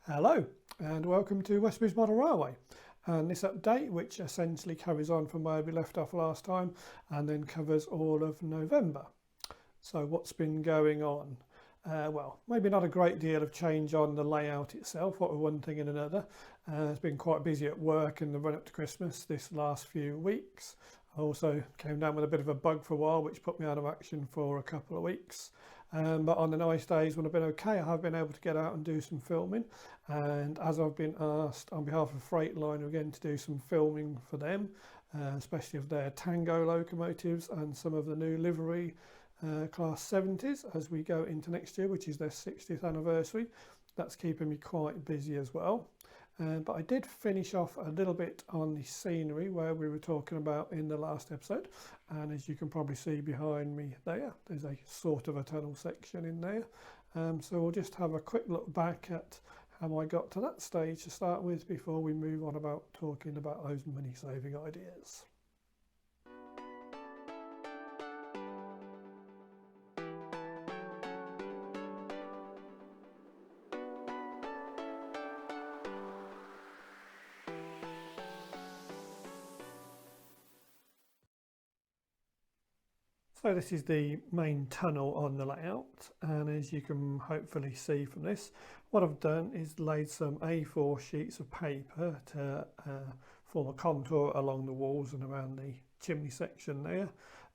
Hello and welcome to Westbridge Model Railway, and this update, which essentially carries on from where we left off last time and then covers all of November. So what's been going on? Well, maybe not a great deal of change on the layout itself, what with one thing and another. It's been quite busy at work in the run up to Christmas this last few weeks. I also came down with a bit of a bug for a while, which put me out of action for a couple of weeks. But on the nice days when I've been okay, I have been able to get out and do some filming. And as I've been asked on behalf of Freightliner again to do some filming for them, especially of their Tango locomotives and some of the new livery class 70s as we go into next year, which is their 60th anniversary. That's keeping me quite busy as well. But I did finish off a little bit on the scenery where we were talking about in the last episode, and as you can probably see behind me there's a sort of a tunnel section in there. So we'll just have a quick look back at how I got to that stage to start with before we move on about talking about those money saving ideas. So this is the main tunnel on the layout, and as you can hopefully see from this, what I've done is laid some A4 sheets of paper to form a contour along the walls and around the chimney section there,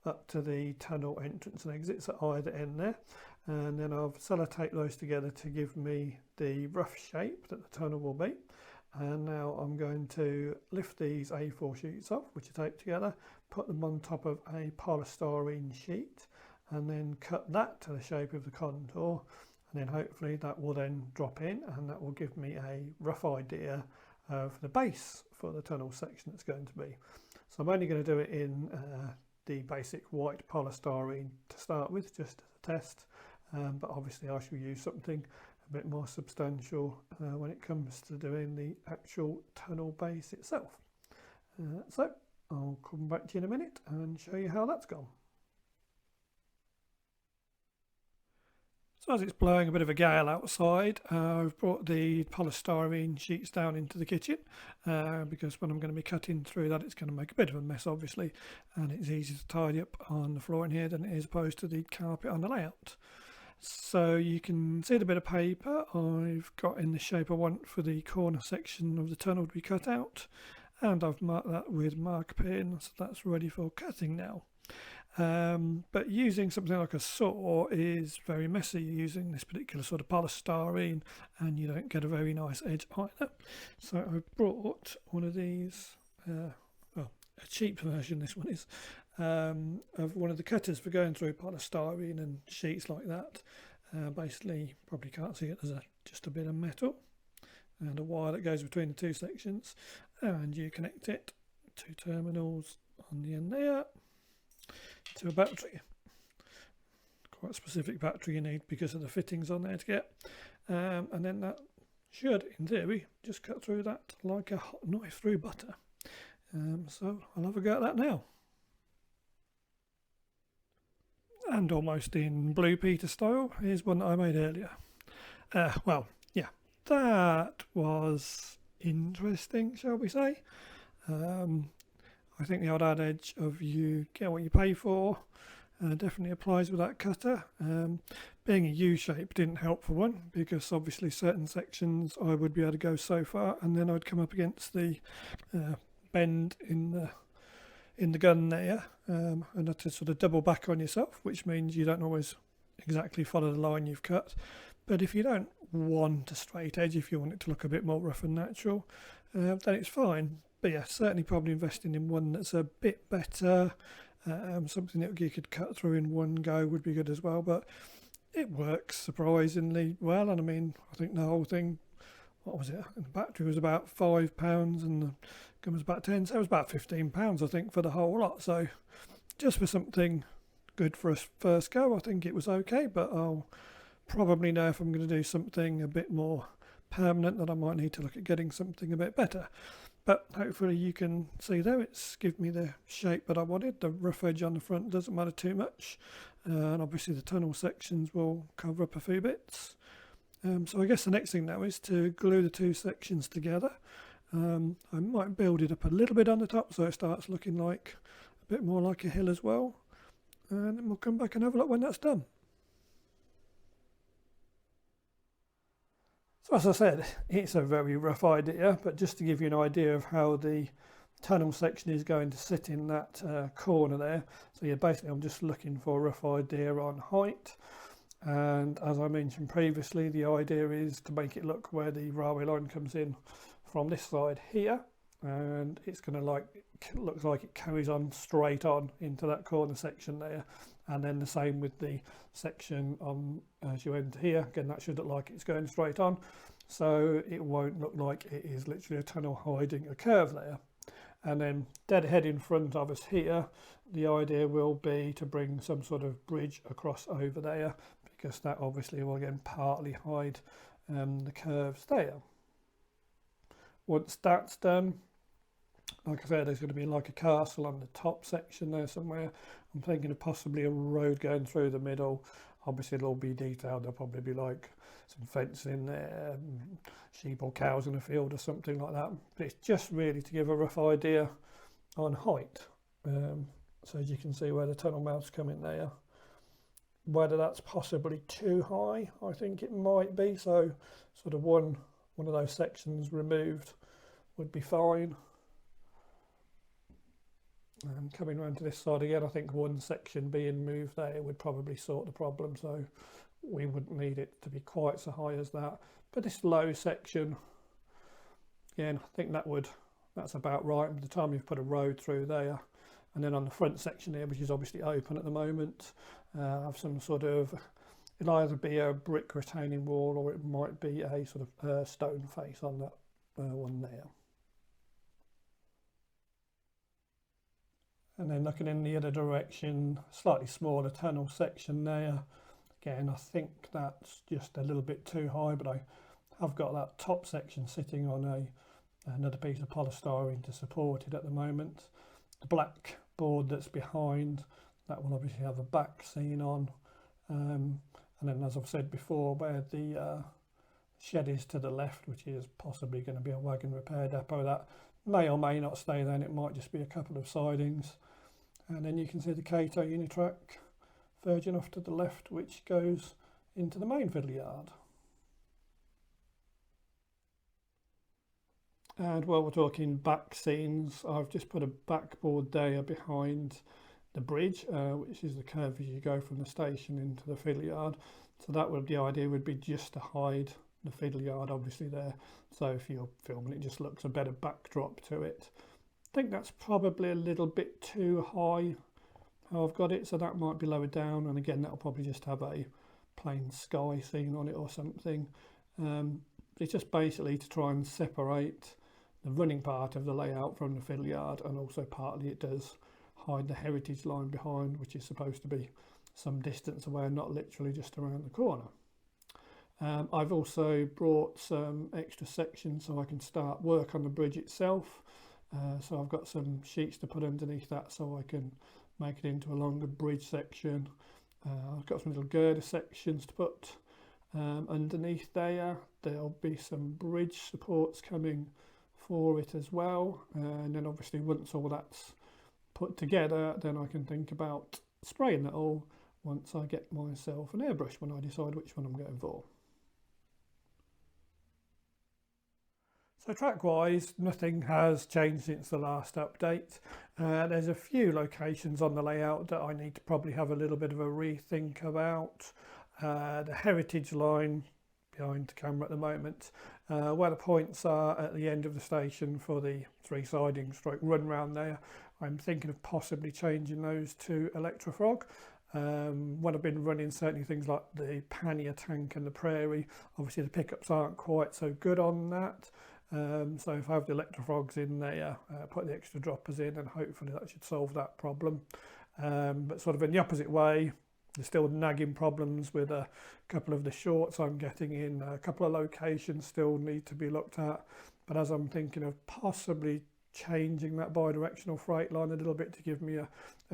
up to the tunnel entrance and exits at either end there. And then I've sellotaped those together to give me the rough shape that the tunnel will be. And now I'm going to lift these A4 sheets off, which are taped together, put them on top of a polystyrene sheet, and then cut that to the shape of the contour, and then hopefully that will then drop in, and that will give me a rough idea of the base for the tunnel section it's going to be. So I'm only going to do it in the basic white polystyrene to start with, just as a test, but obviously I shall use something a bit more substantial when it comes to doing the actual tunnel base itself. So I'll come back to you in a minute and show you how that's gone. So as it's blowing a bit of a gale outside, I've brought the polystyrene sheets down into the kitchen because when I'm going to be cutting through that, it's going to make a bit of a mess obviously, and it's easier to tidy up on the floor in here than it is opposed to the carpet on the layout. So you can see the bit of paper I've got in the shape I want for the corner section of the tunnel to be cut out, and I've marked that with marker pin, so that's ready for cutting now. But using something like a saw is very messy using this particular sort of polystyrene, and you don't get a very nice edge either. So I've brought one of these, well, a cheap version this one is, of one of the cutters for going through polystyrene and sheets like that. Basically, probably can't see it, there's just a bit of metal and a wire that goes between the two sections, and you connect it, two terminals on the end there, to a battery. Quite a specific battery you need because of the fittings on there to get, and then that should, in theory, just cut through that like a hot knife through butter. So I'll have a go at that now. And almost in Blue Peter style, here's one that I made earlier. Well, yeah, that was interesting, shall we say. I think the old adage of you get what you pay for definitely applies with that cutter. Being a U-shape didn't help for one, because obviously certain sections I would be able to go so far, and then I'd come up against the bend in the gun there, and had to sort of double back on yourself, which means you don't always exactly follow the line you've cut. But if you don't want a straight edge, if you want it to look a bit more rough and natural, then it's fine. But yeah, certainly probably investing in one that's a bit better, something that you could cut through in one go would be good as well. But it works surprisingly well, and I mean, I think the whole thing, what was it? The battery was about £5 and the gun was about 10, so it was about £15 I think for the whole lot. So just for something good for a first go, I think it was okay, but I'll probably know if I'm going to do something a bit more permanent that I might need to look at getting something a bit better. But hopefully you can see there, it's given me the shape that I wanted. The rough edge on the front doesn't matter too much, and obviously the tunnel sections will cover up a few bits. So I guess the next thing now is to glue the two sections together. I might build it up a little bit on the top so it starts looking like a bit more like a hill as well, and then we'll come back and have a look when that's done. So as I said, it's a very rough idea, but just to give you an idea of how the tunnel section is going to sit in that corner there. So yeah, basically I'm just looking for a rough idea on height, and as I mentioned previously, the idea is to make it look where the railway line comes in from this side here, and it's going to looks like it carries on straight on into that corner section there, and then the same with the section on as you enter here. Again, that should look like it's going straight on, so it won't look like it is literally a tunnel hiding a curve there. And then dead ahead in front of us here, the idea will be to bring some sort of bridge across over there, because that obviously will again partly hide the curves there. Once that's done, like I said, there's going to be like a castle on the top section there somewhere. I'm thinking of possibly a road going through the middle. Obviously it'll all be detailed. There'll probably be like some fencing there, sheep or cows in a field or something like that. But it's just really to give a rough idea on height. So as you can see where the tunnel mouths come in there. Whether that's possibly too high, I think it might be. So sort of one of those sections removed would be fine. And coming around to this side again, I think one section being moved there would probably sort the problem, so we wouldn't need it to be quite so high as that. But this low section, again, I think that's about right by the time you've put a road through there. And then on the front section here, which is obviously open at the moment, have some sort of, it'll either be a brick retaining wall or it might be a sort of stone face on that one there. And then looking in the other direction, slightly smaller tunnel section there. Again, I think that's just a little bit too high, but I have got that top section sitting on another piece of polystyrene to support it at the moment. The black board that's behind, that will obviously have a back scene on. And then, as I've said before, where the shed is to the left, which is possibly going to be a wagon repair depot, that may or may not stay there, and it might just be a couple of sidings. And then you can see the Cato Unitrack verging off to the left, which goes into the main fiddle yard. And while we're talking back scenes, I've just put a backboard there behind the bridge, which is the curve as you go from the station into the fiddle yard. So that would, the idea would be just to hide the fiddle yard obviously there. So if you're filming, it just looks a better backdrop to it. I think that's probably a little bit too high how I've got it, so that might be lowered down, and again that'll probably just have a plain sky scene on it or something. It's just basically to try and separate the running part of the layout from the fiddle yard, and also partly it does hide the heritage line behind, which is supposed to be some distance away and not literally just around the corner. I've also brought some extra sections so I can start work on the bridge itself. So I've got some sheets to put underneath that so I can make it into a longer bridge section. I've got some little girder sections to put underneath there. There'll be some bridge supports coming for it as well, and then obviously once all that's put together, then I can think about spraying that all once I get myself an airbrush when I decide which one I'm going for. So track wise, nothing has changed since the last update. There's a few locations on the layout that I need to probably have a little bit of a rethink about. The heritage line behind the camera at the moment, where the points are at the end of the station for the three siding stroke run round there, I'm thinking of possibly changing those to Electrofrog. When I've been running certainly things like the pannier tank and the prairie, obviously the pickups aren't quite so good on that. So if I have the Electrofrogs in there, put the extra droppers in, and hopefully that should solve that problem. But sort of in the opposite way, there's still nagging problems with a couple of the shorts I'm getting in. A couple of locations still need to be looked at, but as I'm thinking of possibly changing that bi-directional freight line a little bit to give me a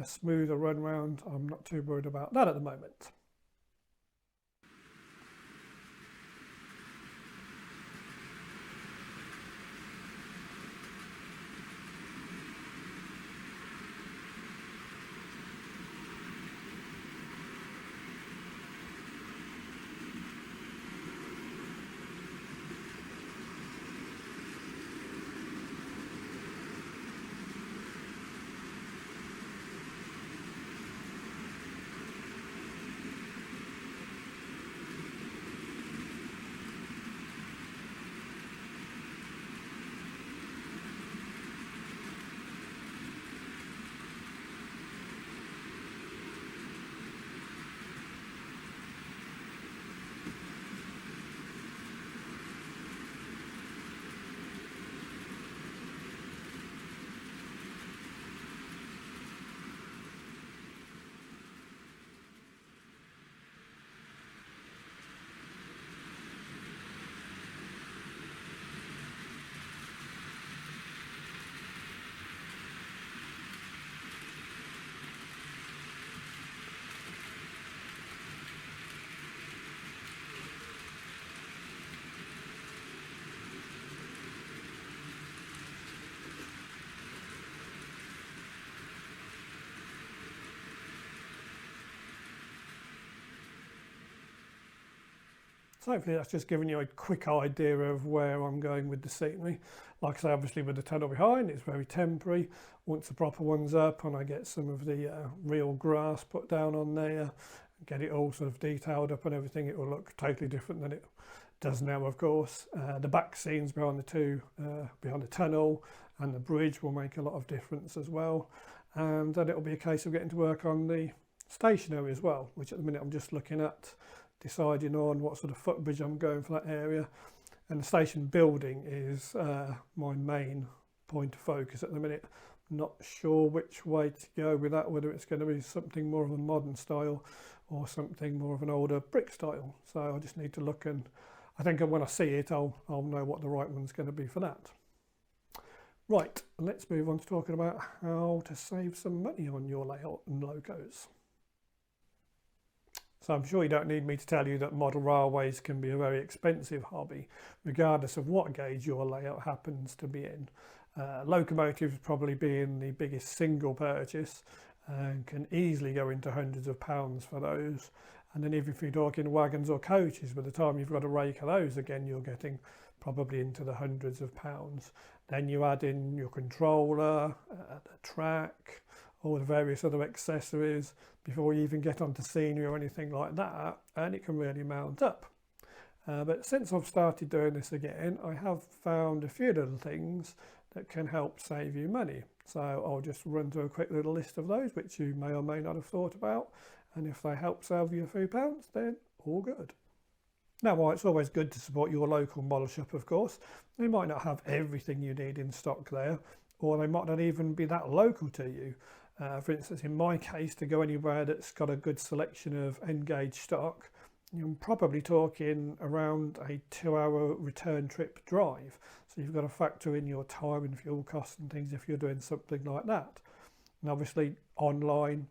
smoother run round, I'm not too worried about that at the moment. So hopefully that's just giving you a quick idea of where I'm going with the scenery. Like I say, obviously with the tunnel behind, it's very temporary. Once the proper one's up and I get some of the real grass put down on there, get it all sort of detailed up and everything, it will look totally different than it does now, of course. The back scenes behind behind the tunnel and the bridge will make a lot of difference as well. And then it'll be a case of getting to work on the stationery as well, which at the minute I'm just looking at, deciding on what sort of footbridge I'm going for that area. And the station building is my main point of focus at the minute. Not sure which way to go with that, whether it's going to be something more of a modern style or something more of an older brick style. So I just need to look, and I think when I see it I'll know what the right one's going to be for that. Right, let's move on to talking about how to save some money on your layout and locos. So I'm sure you don't need me to tell you that model railways can be a very expensive hobby, regardless of what gauge your layout happens to be in. Locomotives probably being the biggest single purchase and can easily go into hundreds of pounds for those. And then if you're talking wagons or coaches, by the time you've got a rake of those, again, you're getting probably into the hundreds of pounds. Then you add in your controller, the track, all the various other accessories before you even get onto scenery or anything like that, and it can really mount up. But since I've started doing this again, I have found a few little things that can help save you money. So I'll just run through a quick little list of those, which you may or may not have thought about. And if they help save you a few pounds, then all good. Now, while it's always good to support your local model shop, of course, they might not have everything you need in stock there, or they might not even be that local to you. For instance, in my case, to go anywhere that's got a good selection of N-gauge stock, you're probably talking around a 2-hour return trip drive. So you've got to factor in your time and fuel costs and things if you're doing something like that. And obviously online,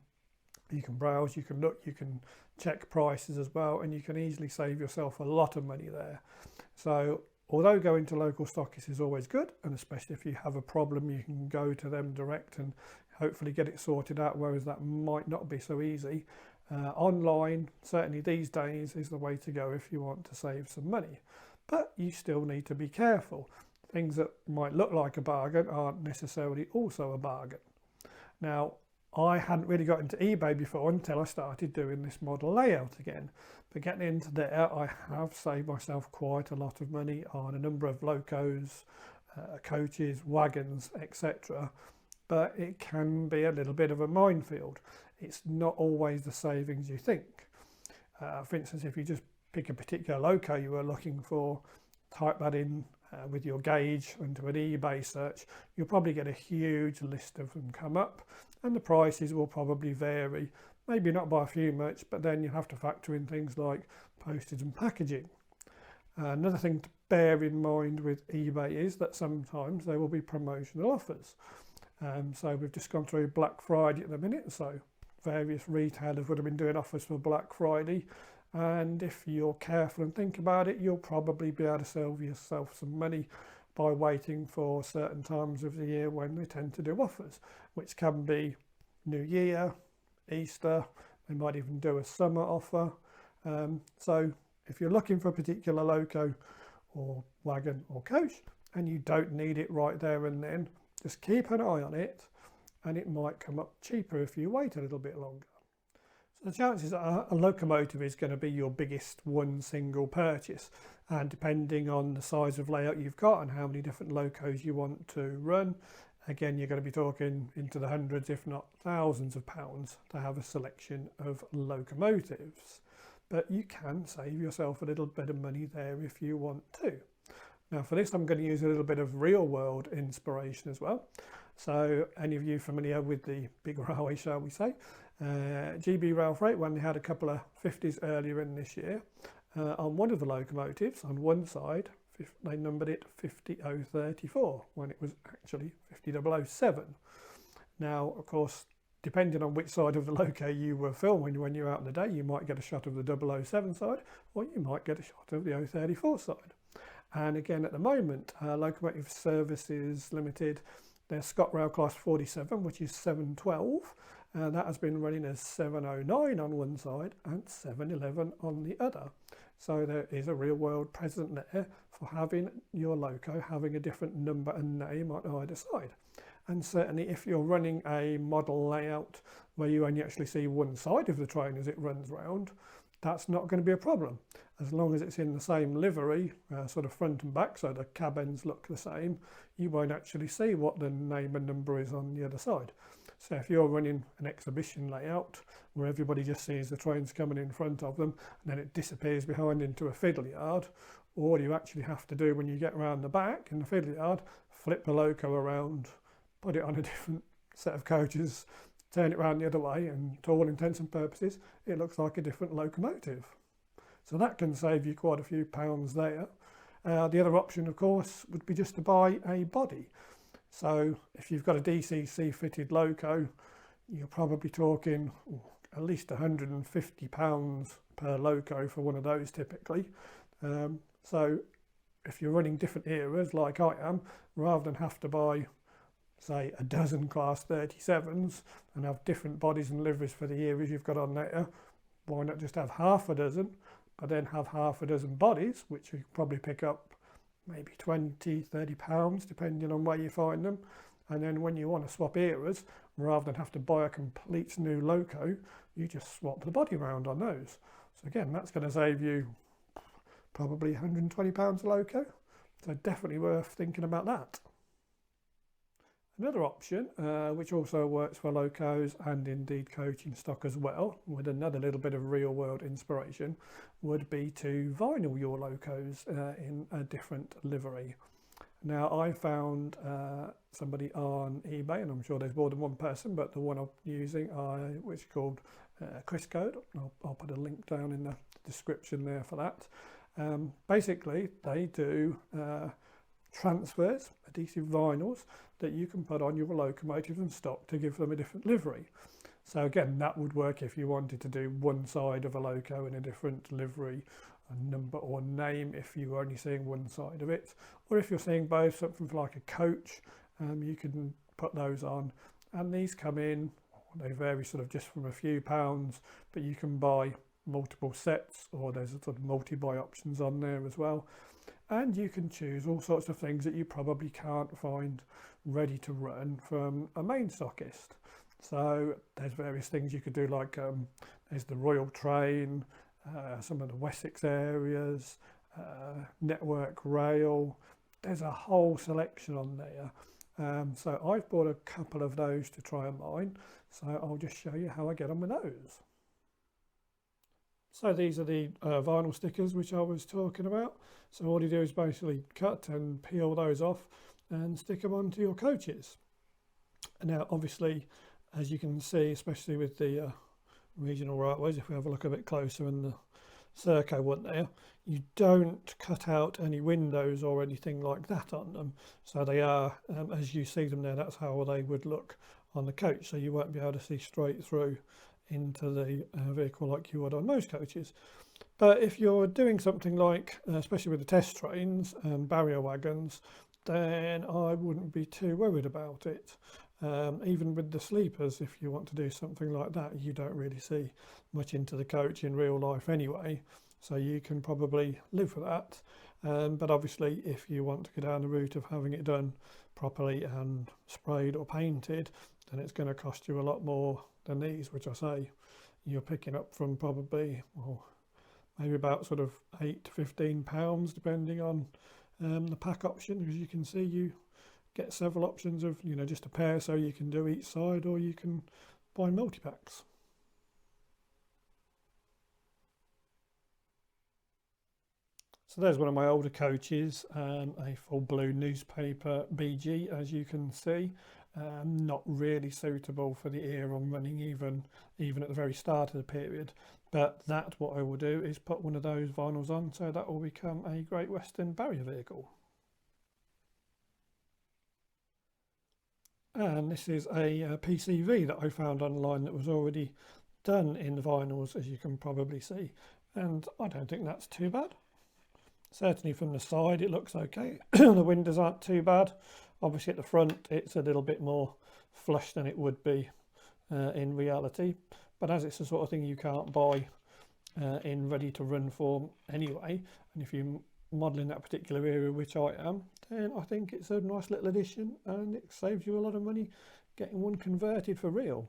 you can browse, you can look, you can check prices as well, and you can easily save yourself a lot of money there. So although going to local stockists is always good, and especially if you have a problem, you can go to them direct and hopefully get it sorted out, whereas that might not be so easy. Online, certainly these days, is the way to go if you want to save some money. But you still need to be careful. Things that might look like a bargain aren't necessarily also a bargain. Now, I hadn't really got into eBay before until I started doing this model layout again. But getting into there, I have saved myself quite a lot of money on a number of locos, coaches, wagons, etc. But it can be a little bit of a minefield. It's not always the savings you think. For instance, if you just pick a particular loco you were looking for, type that in with your gauge into an eBay search, you'll probably get a huge list of them come up, and the prices will probably vary. Maybe not by a few much, but then you have to factor in things like postage and packaging. Another thing to bear in mind with eBay is that sometimes there will be promotional offers. So we've just gone through Black Friday at the minute, so various retailers would have been doing offers for Black Friday, and if you're careful and think about it, you'll probably be able to save yourself some money by waiting for certain times of the year when they tend to do offers, which can be New Year, Easter, they might even do a summer offer. So if you're looking for a particular loco or wagon or coach and you don't need it right there and then, just keep an eye on it, and it might come up cheaper if you wait a little bit longer. So the chances are a locomotive is going to be your biggest one single purchase, and depending on the size of layout you've got and how many different locos you want to run, again, you're going to be talking into the hundreds, if not thousands of pounds to have a selection of locomotives. But you can save yourself a little bit of money there if you want to. Now for this, I'm going to use a little bit of real world inspiration as well. So any of you familiar with the big railway, shall we say, GB Rail Freight, when they had a couple of 50s earlier in this year, on one of the locomotives, on one side, they numbered it 50034 when it was actually 50007. Now, of course, depending on which side of the loco you were filming when you're out in the day, you might get a shot of the 007 side, or you might get a shot of the 034 side. And again, at the moment, Locomotive Services Limited, their ScotRail Class 47, which is 712, that has been running as 709 on one side and 711 on the other. So there is a real world precedent there for having your loco having a different number and name on either side. And certainly if you're running a model layout where you only actually see one side of the train as it runs round, that's not going to be a problem. As long as it's in the same livery, sort of front and back, so the cab ends look the same, you won't actually see what the name and number is on the other side. So if you're running an exhibition layout where everybody just sees the trains coming in front of them and then it disappears behind into a fiddle yard, all you actually have to do when you get around the back in the fiddle yard, flip the loco around, put it on a different set of coaches, turn it around the other way, and to all intents and purposes it looks like a different locomotive. So that can save you quite a few pounds there. The other option of course would be just to buy a body. So if you've got a DCC fitted loco, you're probably talking at least £150 per loco for one of those typically. So if you're running different eras like I am, rather than have to buy say a dozen class 37s and have different bodies and liveries for the eras you've got on there, why not just have half a dozen, but then have half a dozen bodies, which you probably pick up maybe £20–30 depending on where you find them. And then when you want to swap eras, rather than have to buy a complete new loco, you just swap the body around on those. So again, that's going to save you probably £120 a loco. So definitely worth thinking about that. Another option, which also works for locos and indeed coaching stock as well, with another little bit of real world inspiration, would be to vinyl your locos in a different livery. Now I found somebody on eBay, and I'm sure there's more than one person, but the one I'm using, which is called Chris Code. I'll put a link down in the description there for that. Basically, they do transfers, adhesive vinyls, that you can put on your locomotives and stock to give them a different livery. So again, that would work if you wanted to do one side of a loco in a different livery, a number or name if you were only seeing one side of it, or if you're seeing both, something like a coach, you can put those on. And these come in, they vary sort of just from a few pounds, but you can buy multiple sets, or there's sort of multi-buy options on there as well. And you can choose all sorts of things that you probably can't find ready to run from a main stockist. So there's various things you could do, like there's the Royal Train, some of the Wessex areas, Network Rail. There's a whole selection on there. So I've bought a couple of those to try on mine. So I'll just show you how I get on with those. So these are the vinyl stickers which I was talking about. So all you do is basically cut and peel those off and stick them onto your coaches. Now obviously, as you can see, especially with the regional railways, if we have a look a bit closer in the Serco one there, you don't cut out any windows or anything like that on them. So they are, as you see them there, that's how they would look on the coach. So you won't be able to see straight through into the vehicle like you would on most coaches. But if you're doing something like, especially with the test trains and barrier wagons, then I wouldn't be too worried about it. Even with the sleepers, if you want to do something like that, you don't really see much into the coach in real life anyway, so you can probably live with that. But obviously if you want to go down the route of having it done properly and sprayed or painted, then it's going to cost you a lot more than these, which I say you're picking up from probably, well, maybe about sort of £8 to £15 depending on the pack option. As you can see, you get several options of, you know, just a pair so you can do each side, or you can buy multi-packs. So there's one of my older coaches, a full blue newspaper BG, as you can see. Not really suitable for the era I'm running, even at the very start of the period. But that, what I will do is put one of those vinyls on, so that will become a Great Western barrier vehicle. And this is a PCV that I found online that was already done in the vinyls, as you can probably see. And I don't think that's too bad. Certainly from the side it looks okay. The windows aren't too bad. Obviously at the front it's a little bit more flush than it would be in reality. But as it's the sort of thing you can't buy in ready to run form anyway. And if you're modelling that particular area, which I am, then I think it's a nice little addition and it saves you a lot of money getting one converted for real.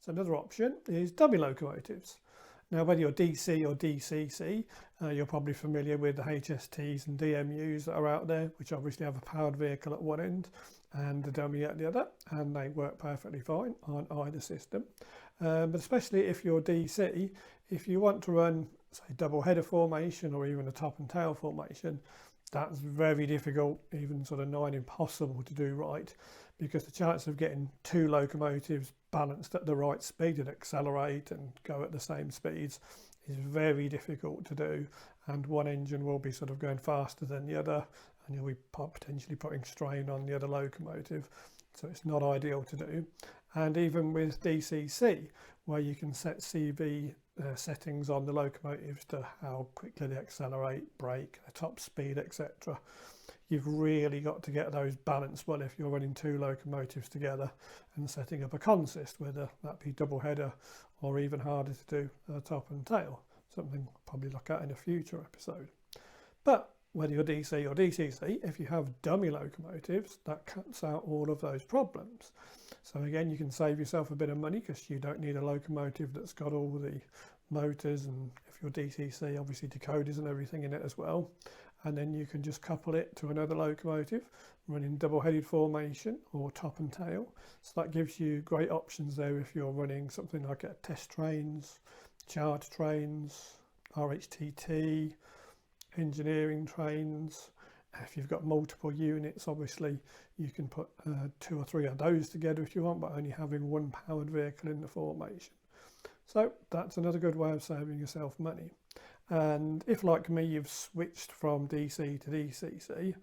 So another option is dummy locomotives. Now, whether you're DC or DCC, you're probably familiar with the HSTs and DMUs that are out there, which obviously have a powered vehicle at one end and a dummy at the other, and they work perfectly fine on either system. But especially if you're DC, if you want to run, say, double header formation or even a top and tail formation, that's very difficult, even sort of nigh impossible to do right, because the chance of getting two locomotives balanced at the right speed and accelerate and go at the same speeds is very difficult to do, and one engine will be sort of going faster than the other and you'll be potentially putting strain on the other locomotive, so it's not ideal to do. And even with DCC, where you can set CV settings on the locomotives to how quickly they accelerate, brake, the top speed, etc., you've really got to get those balanced well if you're running two locomotives together and setting up a consist, whether that be double header or even harder to do top and tail, something I'll probably look at in a future episode. But whether you're DC or DCC, if you have dummy locomotives, that cuts out all of those problems. So again, you can save yourself a bit of money because you don't need a locomotive that's got all the motors, and if you're DCC, obviously decoders and everything in it as well. And then you can just couple it to another locomotive running double-headed formation or top and tail. So that gives you great options there if you're running something like test trains, charge trains, RHTT, engineering trains. If you've got multiple units, obviously you can put 2 or 3 of those together if you want, but only having one powered vehicle in the formation. So that's another good way of saving yourself money. And if, like me, you've switched from DC to DCC,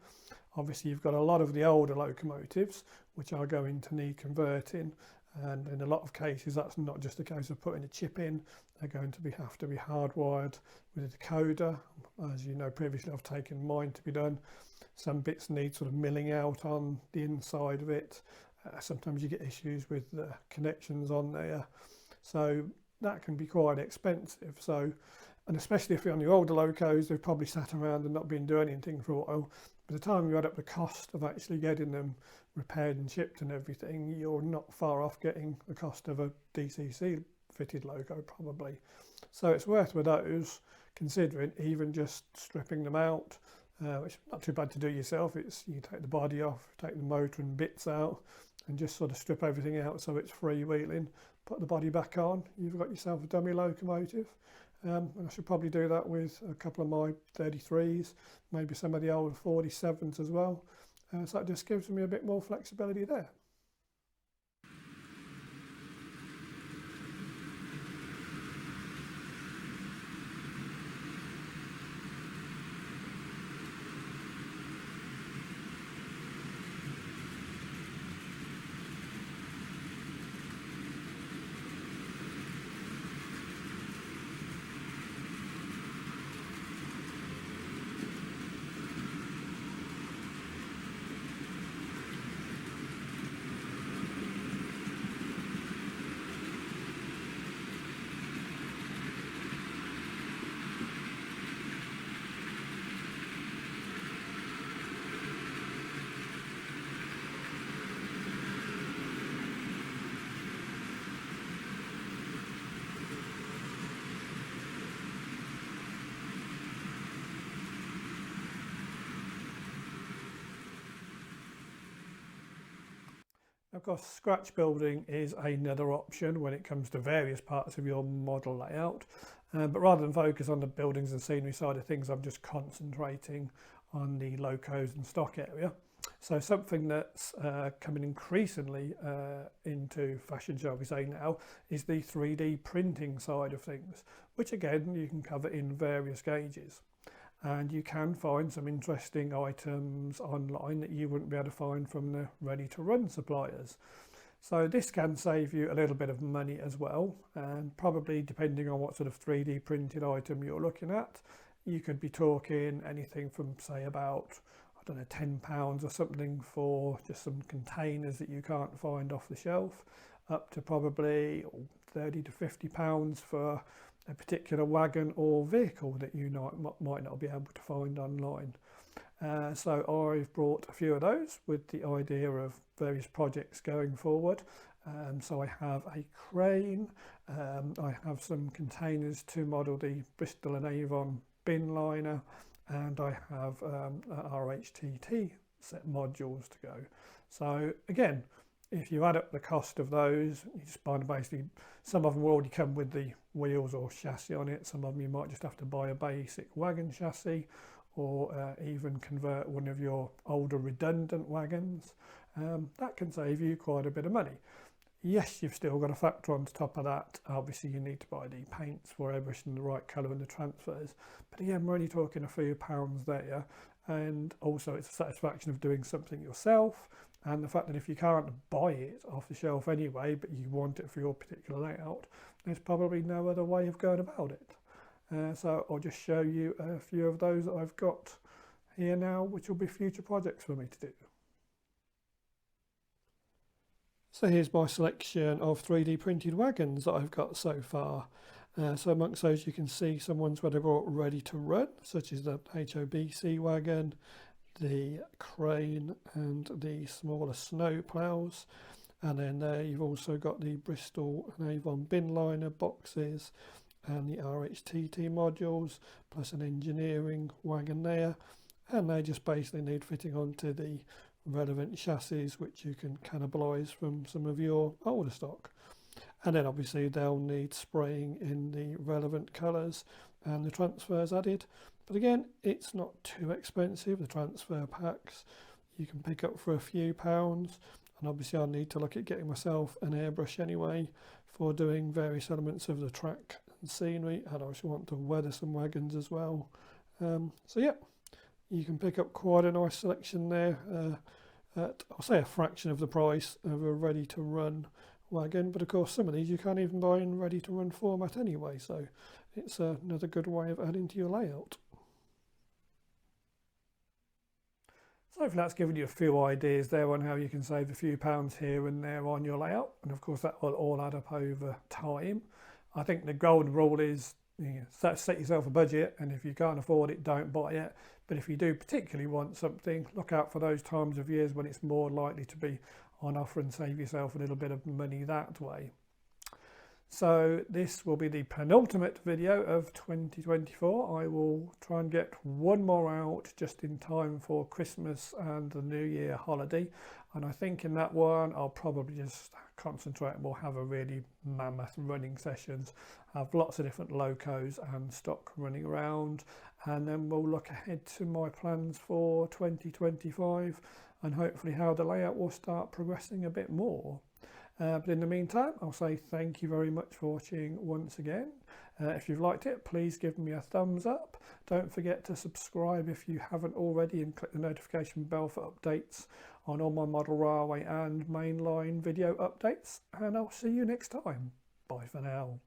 obviously you've got a lot of the older locomotives which are going to need converting, and in a lot of cases that's not just a case of putting a chip in, they're going to have to be hardwired with a decoder. As you know, previously I've taken mine to be done. Some bits need sort of milling out on the inside of it. Sometimes you get issues with the connections on there, so that can be quite expensive. So, and especially if you're on the older locos, they've probably sat around and not been doing anything for a while. By the time you add up the cost of actually getting them repaired and shipped and everything, you're not far off getting the cost of a DCC fitted loco probably. So it's worth with those, considering even just stripping them out, which is not too bad to do yourself. It's, you take the body off, take the motor and bits out, and just sort of strip everything out so it's freewheeling, put the body back on, you've got yourself a dummy locomotive. And I should probably do that with a couple of my 33s, maybe some of the old 47s as well. So that just gives me a bit more flexibility there. Of course, scratch building is another option when it comes to various parts of your model layout. But rather than focus on the buildings and scenery side of things, I'm just concentrating on the locos and stock area. So something that's coming increasingly into fashion, shall we say now, is the 3D printing side of things, which again you can cover in various gauges. And you can find some interesting items online that you wouldn't be able to find from the ready-to-run suppliers. So this can save you a little bit of money as well, and probably depending on what sort of 3D printed item you're looking at, you could be talking anything from, say, about, I don't know, £10 or something for just some containers that you can't find off the shelf, up to probably 30 to 50 pounds for a particular wagon or vehicle that you might not be able to find online. So I've brought a few of those with the idea of various projects going forward. So I have a crane, I have some containers to model the Bristol and Avon bin liner, and I have RHTT set modules to go. So again, if you add up the cost of those, you just buy basically, some of them will already come with the wheels or chassis on it, some of them you might just have to buy a basic wagon chassis, or even convert one of your older redundant wagons. That can save you quite a bit of money. Yes, you've still got to factor on top of that, obviously you need to buy the paints for everything, the right colour and the transfers, but again we're only talking a few pounds there, and also it's a satisfaction of doing something yourself, and the fact that if you can't buy it off the shelf anyway but you want it for your particular layout, there's probably no other way of going about it. So I'll just show you a few of those that I've got here now, which will be future projects for me to do. So here's my selection of 3D printed wagons that I've got so far. So amongst those you can see some ones where they're all ready to run, such as the HOBC wagon, the crane and the smaller snow ploughs. And then you've also got the Bristol and Avon bin liner boxes and the RHTT modules, plus an engineering wagon there. And they just basically need fitting onto the relevant chassis, which you can cannibalise from some of your older stock. And then obviously they'll need spraying in the relevant colours and the transfers added. But again, it's not too expensive. The transfer packs you can pick up for a few pounds, and obviously I'll need to look at getting myself an airbrush anyway for doing various elements of the track and scenery, and I also want to weather some wagons as well. So yeah, you can pick up quite a nice selection there at, I'll say, a fraction of the price of a ready to run wagon, but of course some of these you can't even buy in ready to run format anyway, so it's another good way of adding to your layout. So hopefully that's given you a few ideas there on how you can save a few pounds here and there on your layout, and of course that will all add up over time. I think the golden rule is, set yourself a budget, and if you can't afford it, don't buy it. But if you do particularly want something, look out for those times of years when it's more likely to be on offer and save yourself a little bit of money that way. So this will be the penultimate video of 2024. I will try and get one more out just in time for Christmas and the New Year holiday, and I think in that one I'll probably just concentrate and we'll have a really mammoth running sessions, have lots of different locos and stock running around, and then we'll look ahead to my plans for 2025 and hopefully how the layout will start progressing a bit more. But in the meantime, I'll say thank you very much for watching once again. If you've liked it, please give me a thumbs up. Don't forget to subscribe if you haven't already, and click the notification bell for updates on all my model railway and mainline video updates. And I'll see you next time. Bye for now.